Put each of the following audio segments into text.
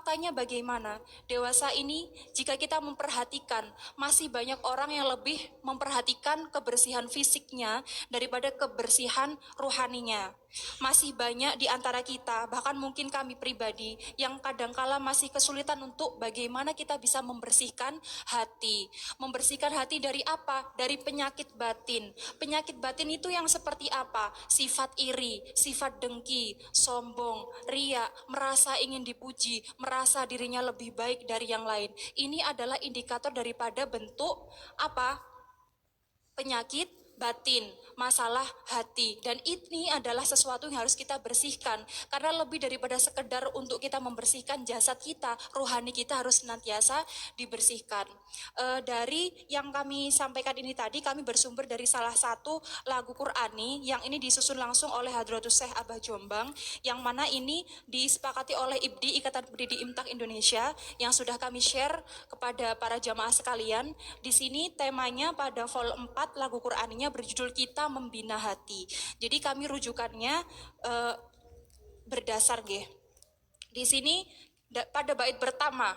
faktanya bagaimana? Dewasa ini jika kita memperhatikan, masih banyak orang yang lebih memperhatikan kebersihan fisiknya daripada kebersihan rohaninya. Masih banyak di antara kita, bahkan mungkin kami pribadi, yang kadangkala masih kesulitan untuk bagaimana kita bisa membersihkan hati. Membersihkan hati dari apa? Dari penyakit batin. Penyakit batin itu yang seperti apa? Sifat iri, sifat dengki, sombong, ria, merasa ingin dipuji, merasa dirinya lebih baik dari yang lain. Ini adalah indikator daripada bentuk apa? Penyakit batin, masalah hati. Dan ini adalah sesuatu yang harus kita bersihkan. Karena lebih daripada sekedar untuk kita membersihkan jasad kita, rohani kita harus senantiasa dibersihkan. Dari yang kami sampaikan ini tadi, kami bersumber dari salah satu lagu Qur'ani yang ini disusun langsung oleh Hadratus Syekh Abah Jombang, yang mana ini disepakati oleh IPDI, Ikatan Pendidik Imtak Indonesia, yang sudah kami share kepada para jamaah sekalian. Di sini temanya pada vol 4 lagu Qur'aninya berjudul Kita Membina Hati. Jadi kami rujukannya berdasar nggih. Di sini pada bait pertama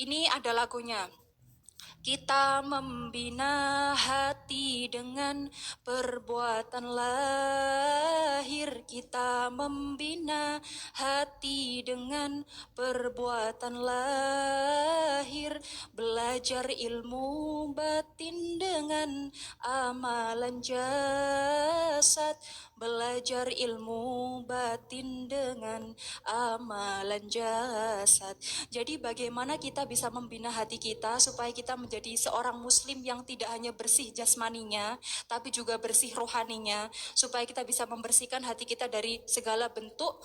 ini ada lagunya. Kita membina hati dengan perbuatan lahir. Kita membina hati dengan perbuatan lahir. Belajar ilmu batin dengan amalan jasad. Belajar ilmu batin dengan amalan jasad. Jadi bagaimana kita bisa membina hati kita supaya kita menjadi seorang muslim yang tidak hanya bersih jasmaninya, tapi juga bersih rohaninya, supaya kita bisa membersihkan hati kita dari segala bentuk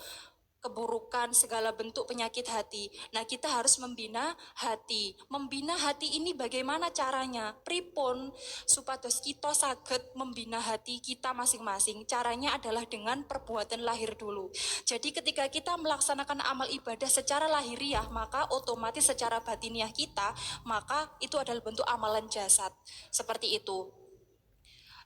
keburukan, segala bentuk penyakit hati. Nah, kita harus membina hati. Membina hati ini bagaimana caranya? Pripun supados kita saged membina hati kita masing-masing. Caranya adalah dengan perbuatan lahir dulu. Jadi ketika kita melaksanakan amal ibadah secara lahiriah, maka otomatis secara batiniah kita, maka itu adalah bentuk amalan jasad. Seperti itu.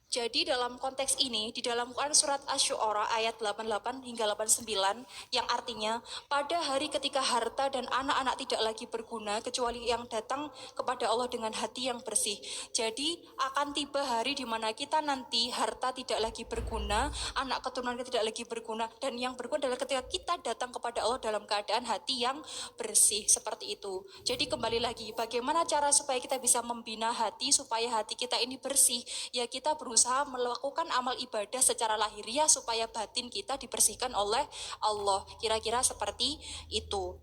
Jadi dalam konteks ini, di dalam Quran surat Asy-Syu'ara ayat 88 hingga 89, yang artinya, pada hari ketika harta dan anak-anak tidak lagi berguna, kecuali yang datang kepada Allah dengan hati yang bersih. Jadi akan tiba hari di mana kita nanti harta tidak lagi berguna, anak keturunan kita tidak lagi berguna, dan yang berguna adalah ketika kita datang kepada Allah dalam keadaan hati yang bersih, seperti itu. Jadi kembali lagi, bagaimana cara supaya kita bisa membina hati, supaya hati kita ini bersih? Ya kita berusaha melakukan amal ibadah secara lahiriah supaya batin kita dibersihkan oleh Allah. Kira-kira seperti itu.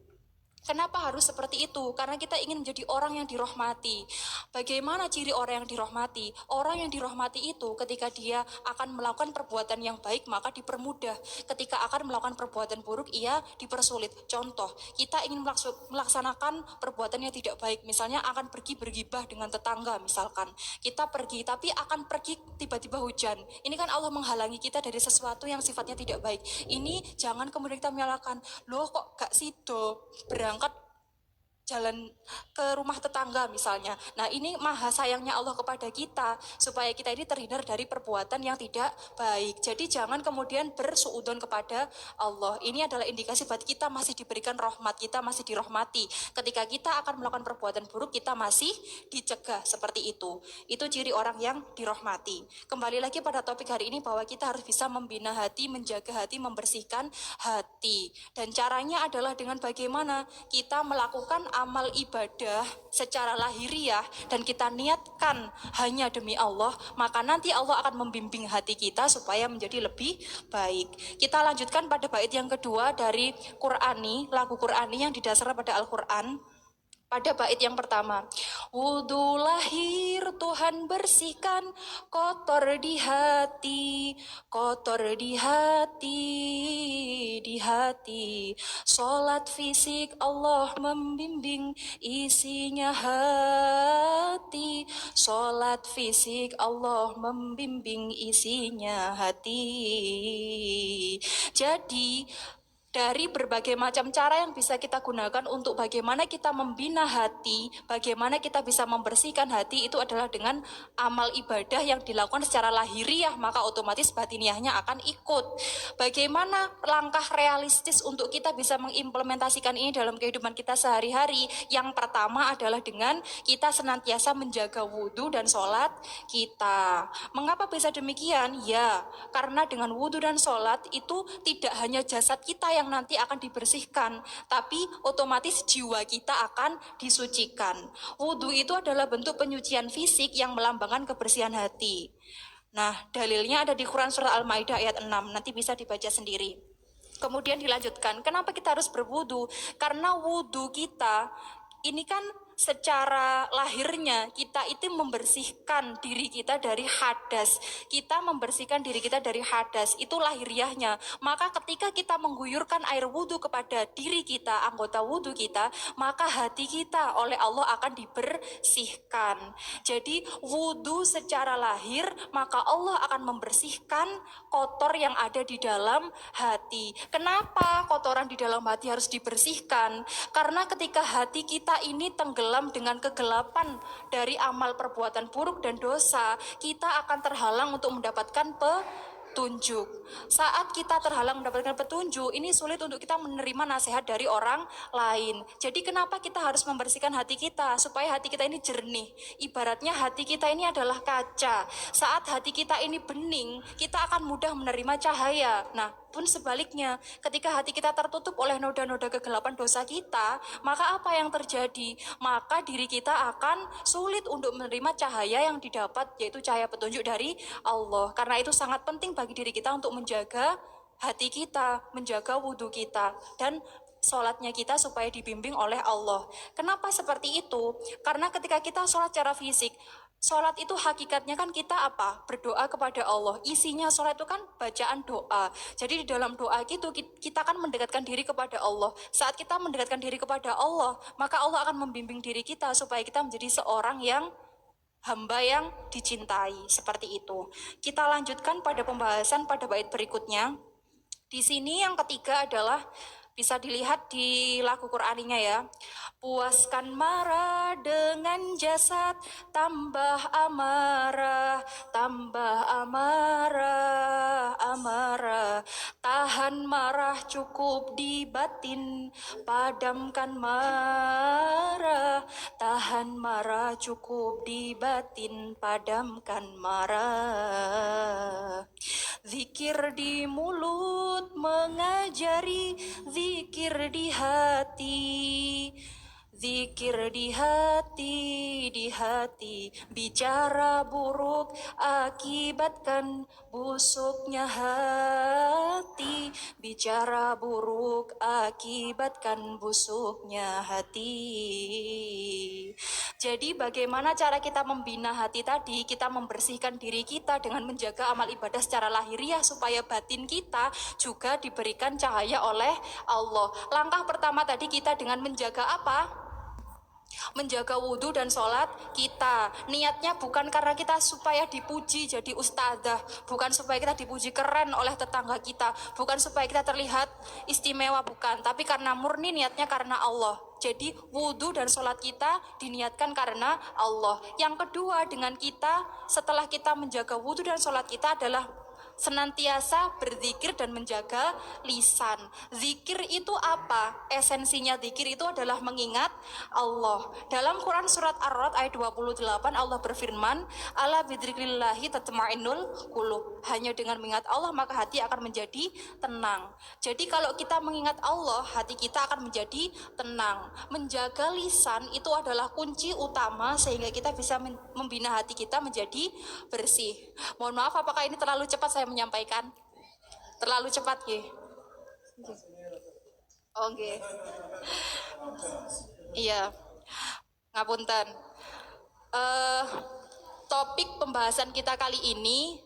Kenapa harus seperti itu? Karena kita ingin menjadi orang yang dirahmati. Bagaimana ciri orang yang dirahmati? Orang yang dirahmati itu ketika dia akan melakukan perbuatan yang baik maka dipermudah. Ketika akan melakukan perbuatan buruk ia dipersulit. Contoh, kita ingin melaksanakan perbuatan yang tidak baik. Misalnya akan pergi bergibah dengan tetangga misalkan. Kita pergi tapi akan pergi tiba-tiba hujan. Ini kan Allah menghalangi kita dari sesuatu yang sifatnya tidak baik. Ini jangan kemudian kita menyalahkan, loh kok gak sido berangkat jalan ke rumah tetangga misalnya. Nah ini maha sayangnya Allah kepada kita supaya kita ini terhindar dari perbuatan yang tidak baik. Jadi jangan kemudian bersuudzon kepada Allah. Ini adalah indikasi bahwa kita masih diberikan rahmat, kita masih dirahmati. Ketika kita akan melakukan perbuatan buruk kita masih dicegah, seperti itu. Itu ciri orang yang dirahmati. Kembali lagi pada topik hari ini bahwa kita harus bisa membina hati, menjaga hati, membersihkan hati. Dan caranya adalah dengan bagaimana kita melakukan amal ibadah secara lahiriah dan kita niatkan hanya demi Allah, maka nanti Allah akan membimbing hati kita supaya menjadi lebih baik. Kita lanjutkan pada bait yang kedua dari Qur'ani, lagu Qur'ani yang didasarkan pada Al-Qur'an. Pada bait yang pertama, wudhu lahir Tuhan bersihkan, kotor di hati, kotor di hati, di hati. Solat fisik Allah membimbing, isinya hati. Solat fisik Allah membimbing, isinya hati. Jadi dari berbagai macam cara yang bisa kita gunakan untuk bagaimana kita membina hati, bagaimana kita bisa membersihkan hati itu adalah dengan amal ibadah yang dilakukan secara lahiriah, maka otomatis batiniahnya akan ikut. Bagaimana langkah realistis untuk kita bisa mengimplementasikan ini dalam kehidupan kita sehari-hari? Yang pertama adalah dengan kita senantiasa menjaga wudhu dan sholat kita. Mengapa bisa demikian? Ya, karena dengan wudhu dan sholat itu tidak hanya jasad kita yang nanti akan dibersihkan, tapi otomatis jiwa kita akan disucikan. Wudhu itu adalah bentuk penyucian fisik yang melambangkan kebersihan hati. Nah, dalilnya ada di Quran Surah Al-Maidah ayat 6, nanti bisa dibaca sendiri. Kemudian dilanjutkan, kenapa kita harus berwudhu? Karena wudhu kita ini kan secara lahirnya kita itu membersihkan diri kita dari hadas. Kita membersihkan diri kita dari hadas, itu lahiriahnya. Maka ketika kita mengguyurkan air wudhu kepada diri kita, anggota wudhu kita, maka hati kita oleh Allah akan dibersihkan. Jadi wudhu secara lahir, maka Allah akan membersihkan kotor yang ada di dalam hati. Kenapa kotoran di dalam hati harus dibersihkan? Karena ketika hati kita ini tenggelam dengan kegelapan dari amal perbuatan buruk dan dosa, kita akan terhalang untuk mendapatkan petunjuk. Saat kita terhalang mendapatkan petunjuk, ini sulit untuk kita menerima nasihat dari orang lain. Jadi kenapa kita harus membersihkan hati kita? Supaya hati kita ini jernih. Ibaratnya hati kita ini adalah kaca. Saat hati kita ini bening, kita akan mudah menerima cahaya. Nah, pun sebaliknya, ketika hati kita tertutup oleh noda-noda kegelapan dosa kita, maka apa yang terjadi? Maka diri kita akan sulit untuk menerima cahaya yang didapat, yaitu cahaya petunjuk dari Allah. Karena itu sangat penting bagi diri kita untuk menjaga hati kita, menjaga wudhu kita, dan sholatnya kita supaya dibimbing oleh Allah. Kenapa seperti itu? Karena ketika kita sholat secara fisik, sholat itu hakikatnya kan kita apa? Berdoa kepada Allah. Isinya sholat itu kan bacaan doa. Jadi di dalam doa itu kita akan mendekatkan diri kepada Allah. Saat kita mendekatkan diri kepada Allah, maka Allah akan membimbing diri kita supaya kita menjadi seorang yang hamba yang dicintai. Seperti itu. Kita lanjutkan pada pembahasan pada bait berikutnya. Di sini yang ketiga adalah bisa dilihat di lagu Qur'aninya ya. Puaskan marah dengan jasad, tambah amarah, tambah amarah, amarah. Tahan marah cukup di batin, padamkan marah. Tahan marah cukup di batin, padamkan marah. Zikir di mulut mengajari, zikir di hati. Zikir di hati, bicara buruk akibatkan busuknya hati, bicara buruk akibatkan busuknya hati. Jadi bagaimana cara kita membina hati tadi? Kita membersihkan diri kita dengan menjaga amal ibadah secara lahiriah supaya batin kita juga diberikan cahaya oleh Allah. Langkah pertama tadi kita dengan menjaga apa? Menjaga wudhu dan sholat kita. Niatnya bukan karena kita supaya dipuji jadi ustadzah, bukan supaya kita dipuji keren oleh tetangga kita, bukan supaya kita terlihat istimewa, bukan, tapi karena murni niatnya karena Allah. Jadi wudhu dan sholat kita diniatkan karena Allah. Yang kedua, dengan kita setelah kita menjaga wudhu dan sholat kita adalah senantiasa berzikir dan menjaga lisan. Zikir itu apa? Esensinya zikir itu adalah mengingat Allah. Dalam Quran surat Ar-Ra'd ayat 28 Allah berfirman, "Ala bidzikrillahi tatma'innul qulub." Hanya dengan mengingat Allah maka hati akan menjadi tenang. Jadi kalau kita mengingat Allah, hati kita akan menjadi tenang. Menjaga lisan itu adalah kunci utama sehingga kita bisa membina hati kita menjadi bersih. Mohon maaf apakah ini terlalu cepat saya menyampaikan? Terlalu cepat ya? Oke. Iya. Ngapunten. Topik pembahasan kita kali ini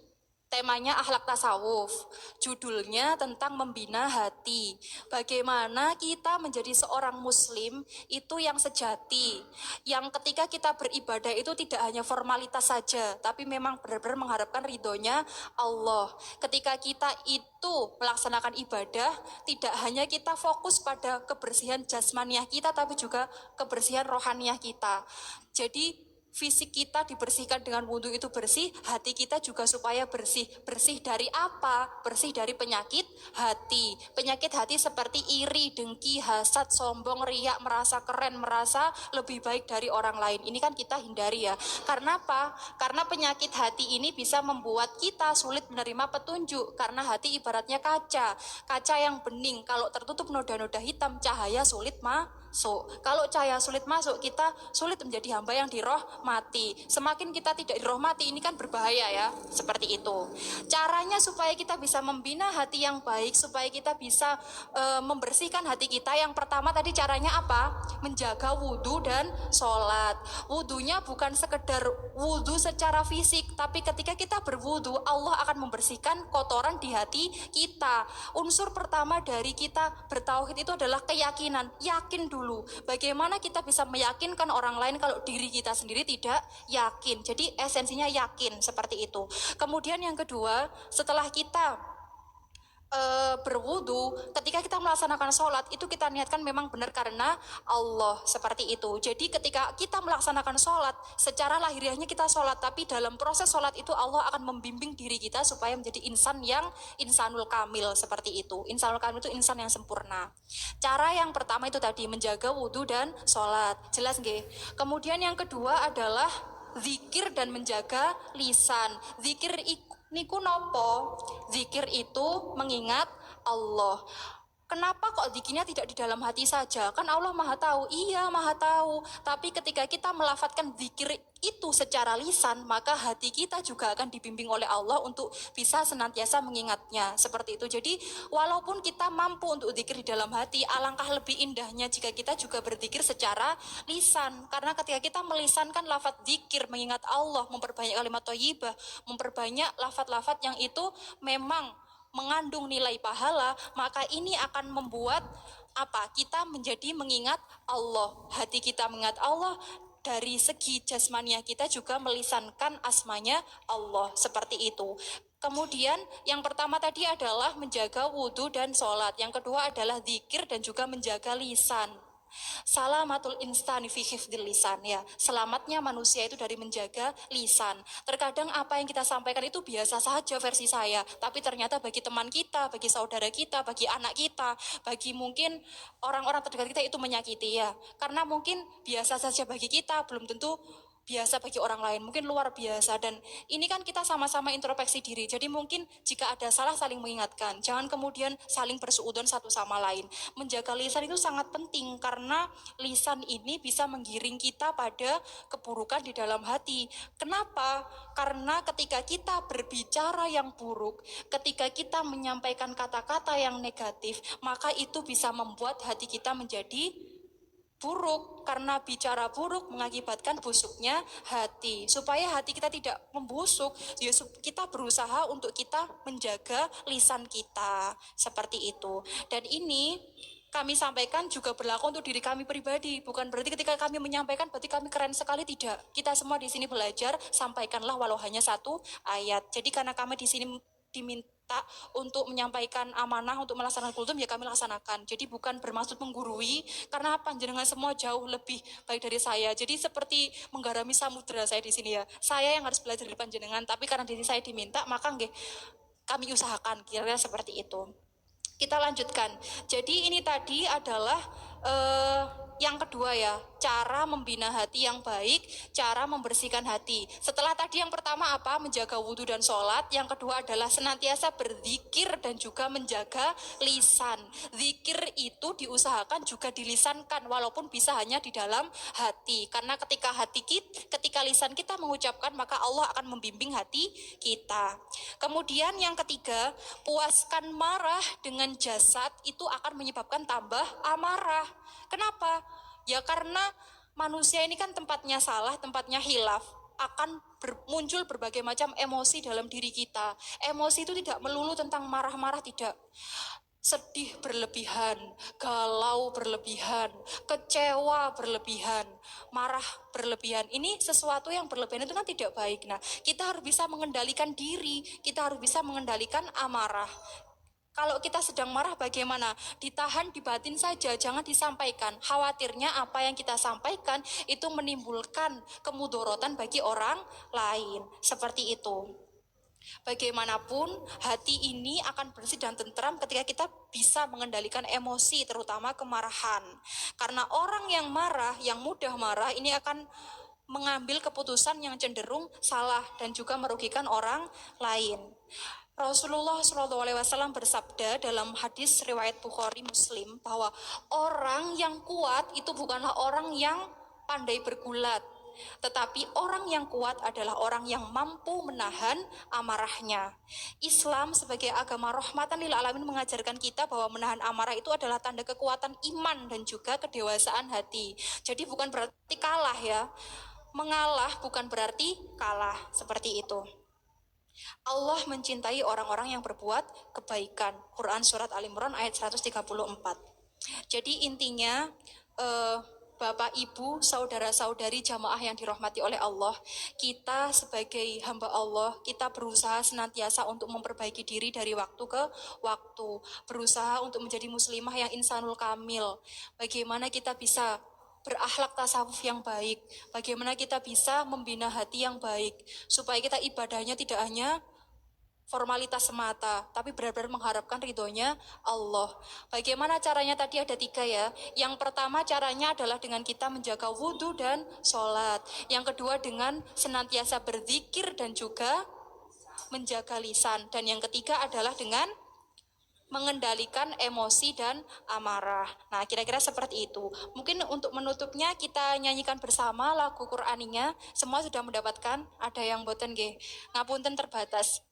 Temanya akhlak tasawuf, judulnya tentang membina hati. Bagaimana kita menjadi seorang muslim itu yang sejati, yang ketika kita beribadah itu tidak hanya formalitas saja, tapi memang benar-benar mengharapkan ridhonya Allah. Ketika kita itu melaksanakan ibadah, tidak hanya kita fokus pada kebersihan jasmaniah kita, tapi juga kebersihan rohaniah kita. Jadi fisik kita dibersihkan dengan wudhu itu bersih, hati kita juga supaya bersih. Bersih dari apa? Bersih dari penyakit hati. Penyakit hati seperti iri, dengki, hasad, sombong, riak, merasa keren, merasa lebih baik dari orang lain. Ini kan kita hindari ya. Karena apa? Karena penyakit hati ini bisa membuat kita sulit menerima petunjuk. Karena hati ibaratnya kaca. Kaca yang bening, kalau tertutup noda-noda hitam, cahaya sulit masuk. Kalau cahaya sulit masuk, kita sulit menjadi hamba yang dirahmati. Semakin kita tidak dirahmati, ini kan berbahaya ya, seperti itu. Caranya supaya kita bisa membina hati yang baik, supaya kita bisa membersihkan hati kita, yang pertama tadi caranya apa? Menjaga wudhu dan sholat. Wudhunya bukan sekedar wudhu secara fisik, tapi ketika kita berwudhu, Allah akan membersihkan kotoran di hati kita. Unsur pertama dari kita bertauhid itu adalah keyakinan. Yakin dulu. Bagaimana kita bisa meyakinkan orang lain kalau diri kita sendiri tidak yakin. Jadi esensinya yakin, seperti itu. Kemudian yang kedua, setelah kita berwudu, ketika kita melaksanakan sholat itu kita niatkan memang benar karena Allah, seperti itu. Jadi ketika kita melaksanakan sholat, secara lahiriahnya kita sholat, tapi dalam proses sholat itu Allah akan membimbing diri kita supaya menjadi insan yang insanul kamil, seperti itu. Insanul kamil itu insan yang sempurna. Cara yang pertama itu tadi menjaga wudu dan sholat, jelas nggih? Kemudian yang kedua adalah zikir dan menjaga lisan. Zikir niku nopo? Zikir itu mengingat Allah. Kenapa kok zikirnya tidak di dalam hati saja? Kan Allah Maha Tahu. Iya, Maha Tahu. Tapi ketika kita melafatkan zikir itu secara lisan, maka hati kita juga akan dibimbing oleh Allah untuk bisa senantiasa mengingatnya. Seperti itu. Jadi, walaupun kita mampu untuk zikir di dalam hati, alangkah lebih indahnya jika kita juga berzikir secara lisan. Karena ketika kita melisankan lafaz zikir, mengingat Allah, memperbanyak kalimat thayyibah, memperbanyak lafaz-lafaz yang itu memang mengandung nilai pahala, maka ini akan membuat apa? Kita menjadi mengingat Allah. Hati kita mengingat Allah, dari segi jasmaniah kita juga melisankan asmanya Allah, seperti itu. Kemudian yang pertama tadi adalah menjaga wudhu dan sholat. Yang kedua adalah zikir dan juga menjaga lisan. Salamatul insani fi hifdzil lisan, ya. Selamatnya manusia itu dari menjaga lisan. Terkadang apa yang kita sampaikan itu biasa saja versi saya, tapi ternyata bagi teman kita, bagi saudara kita, bagi anak kita, bagi mungkin orang-orang terdekat kita itu menyakiti, ya. Karena mungkin biasa saja bagi kita, belum tentu biasa bagi orang lain, mungkin luar biasa. Dan ini kan kita sama-sama introspeksi diri, jadi mungkin jika ada salah saling mengingatkan, jangan kemudian saling bersuudzon satu sama lain. Menjaga lisan itu sangat penting, karena lisan ini bisa menggiring kita pada keburukan di dalam hati. Kenapa? Karena ketika kita berbicara yang buruk, ketika kita menyampaikan kata-kata yang negatif, maka itu bisa membuat hati kita menjadi buruk, karena bicara buruk mengakibatkan busuknya hati. Supaya hati kita tidak membusuk, ya kita berusaha untuk kita menjaga lisan kita, seperti itu. Dan ini kami sampaikan juga berlaku untuk diri kami pribadi. Bukan berarti ketika kami menyampaikan berarti kami keren sekali, tidak. Kita semua di sini belajar, sampaikanlah walau hanya satu ayat. Jadi karena kami di sini diminta untuk menyampaikan amanah untuk melaksanakan kultum, ya kami laksanakan. Jadi bukan bermaksud menggurui, karena panjenengan semua jauh lebih baik dari saya. Jadi seperti menggarami samudera saya di sini, ya. Saya yang harus belajar dari panjenengan, tapi karena diri saya diminta, maka nggih kami usahakan, kira-kira seperti itu. Kita lanjutkan. Jadi ini tadi adalah yang kedua, ya, cara membina hati yang baik, cara membersihkan hati. Setelah tadi yang pertama apa? Menjaga wudhu dan sholat. Yang kedua adalah senantiasa berzikir dan juga menjaga lisan. Zikir itu diusahakan juga dilisankan, walaupun bisa hanya di dalam hati. Karena ketika lisan kita mengucapkan, maka Allah akan membimbing hati kita. Kemudian yang ketiga, puaskan marah dengan jasad itu akan menyebabkan tambah amarah. Kenapa? Ya karena manusia ini kan tempatnya salah, tempatnya hilaf. akan muncul berbagai macam emosi dalam diri kita. Emosi itu tidak melulu tentang marah-marah, tidak. Sedih berlebihan, galau berlebihan, kecewa berlebihan, marah berlebihan. Ini sesuatu yang berlebihan itu kan tidak baik. Nah, kita harus bisa mengendalikan diri, kita harus bisa mengendalikan amarah. Kalau kita sedang marah bagaimana? Ditahan di batin saja, jangan disampaikan. Khawatirnya apa yang kita sampaikan itu menimbulkan kemudorotan bagi orang lain. Seperti itu. Bagaimanapun hati ini akan bersih dan tentram ketika kita bisa mengendalikan emosi, terutama kemarahan. Karena orang yang marah, yang mudah marah, ini akan mengambil keputusan yang cenderung salah dan juga merugikan orang lain. Rasulullah SAW bersabda dalam hadis riwayat Bukhari Muslim bahwa orang yang kuat itu bukanlah orang yang pandai bergulat, tetapi orang yang kuat adalah orang yang mampu menahan amarahnya. Islam sebagai agama rahmatan lil alamin mengajarkan kita bahwa menahan amarah itu adalah tanda kekuatan iman dan juga kedewasaan hati. Jadi bukan berarti kalah ya. Mengalah bukan berarti kalah, seperti itu. Allah mencintai orang-orang yang berbuat kebaikan. Quran Surat Al-Imran ayat 134. Jadi intinya Bapak, Ibu, saudara-saudari jamaah yang dirahmati oleh Allah, kita sebagai hamba Allah, kita berusaha senantiasa untuk memperbaiki diri dari waktu ke waktu. Berusaha untuk menjadi muslimah yang insanul kamil. Bagaimana kita bisa berakhlak tasawuf yang baik. Bagaimana kita bisa membina hati yang baik. Supaya kita ibadahnya tidak hanya formalitas semata, tapi benar-benar mengharapkan ridhonya Allah. Bagaimana caranya tadi ada 3 ya. Yang pertama caranya adalah dengan kita menjaga wudhu dan sholat. Yang kedua dengan senantiasa berzikir dan juga menjaga lisan. Dan yang ketiga adalah dengan mengendalikan emosi dan amarah. Nah, kira-kira seperti itu. Mungkin untuk menutupnya kita nyanyikan bersama lagu Qur'aninya. Semua sudah mendapatkan? Ada yang boten nggih? Ngapunten terbatas.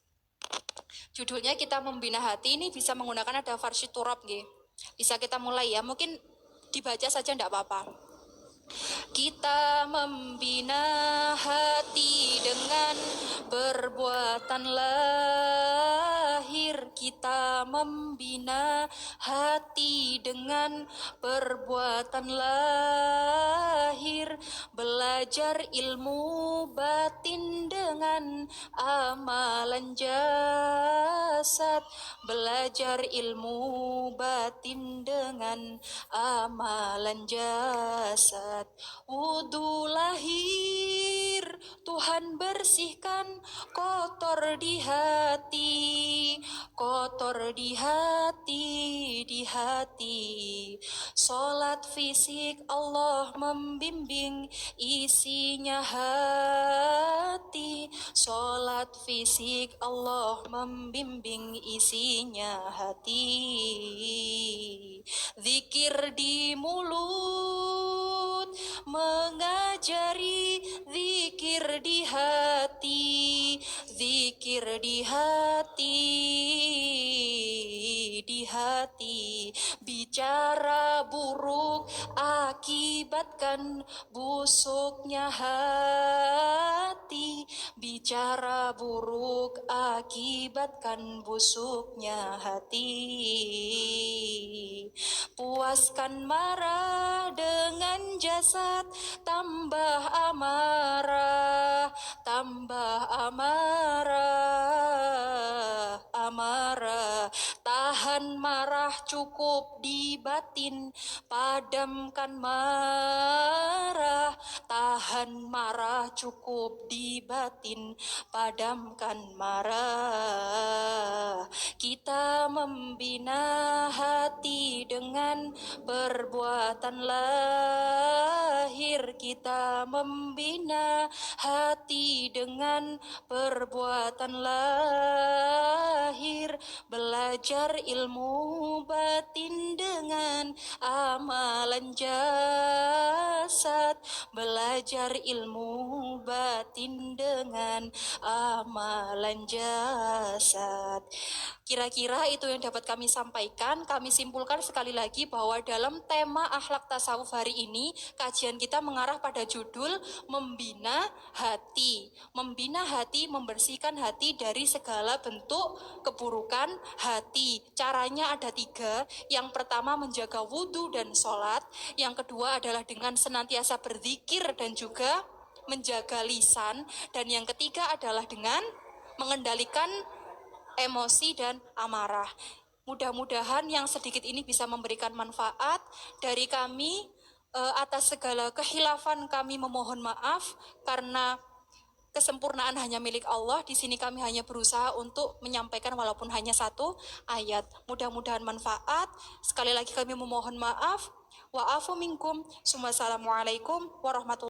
Judulnya kita membina hati, ini bisa menggunakan ada farsi turab nggih. Bisa kita mulai ya. Mungkin dibaca saja enggak apa-apa. Kita membina hati dengan perbuatan lahir. Kita membina hati dengan perbuatan lahir. Belajar ilmu batin dengan amalan jasad. Belajar ilmu batin dengan amalan jasad. Wudhu lahir, Tuhan bersihkan kotor di hati, kotor di hati, di hati. Sholat fisik Allah membimbing isinya hati. Sholat fisik Allah membimbing isinya hati. Zikir di mulut mengajari zikir di hati, zikir di hati, di hati. Bicara buruk akibatkan busuknya hati, bicara buruk akibatkan busuknya hati. Puaskan marah dengan jasad, tambah amarah, tambah amarah, amarah. Tahan marah cukup di batin, padamkan marah. Tahan marah cukup di batin, padamkan marah. Kita membina hati dengan perbuatan lahir. Kita membina hati dengan perbuatan lahir. Belajar ilmu batin dengan amalan jasad. Belajar ilmu batin dengan amalan jasad. Kira-kira itu yang dapat kami sampaikan. Kami simpulkan sekali lagi bahwa dalam tema akhlak tasawuf hari ini, kajian kita mengarah pada judul membina hati. Membina hati, membersihkan hati dari segala bentuk keburukan hati. Caranya ada 3. Yang pertama menjaga wudhu dan sholat. Yang kedua adalah dengan senantiasa berzikir dan juga menjaga lisan. Dan yang ketiga adalah dengan mengendalikan emosi dan amarah. Mudah-mudahan yang sedikit ini bisa memberikan manfaat. Dari kami atas segala kehilafan kami memohon maaf karena kesempurnaan hanya milik Allah. Di sini kami hanya berusaha untuk menyampaikan walaupun hanya 1 ayat. Mudah-mudahan manfaat. Sekali lagi kami memohon maaf. Wa'afu minkum. Wassalamualaikum warahmatullahi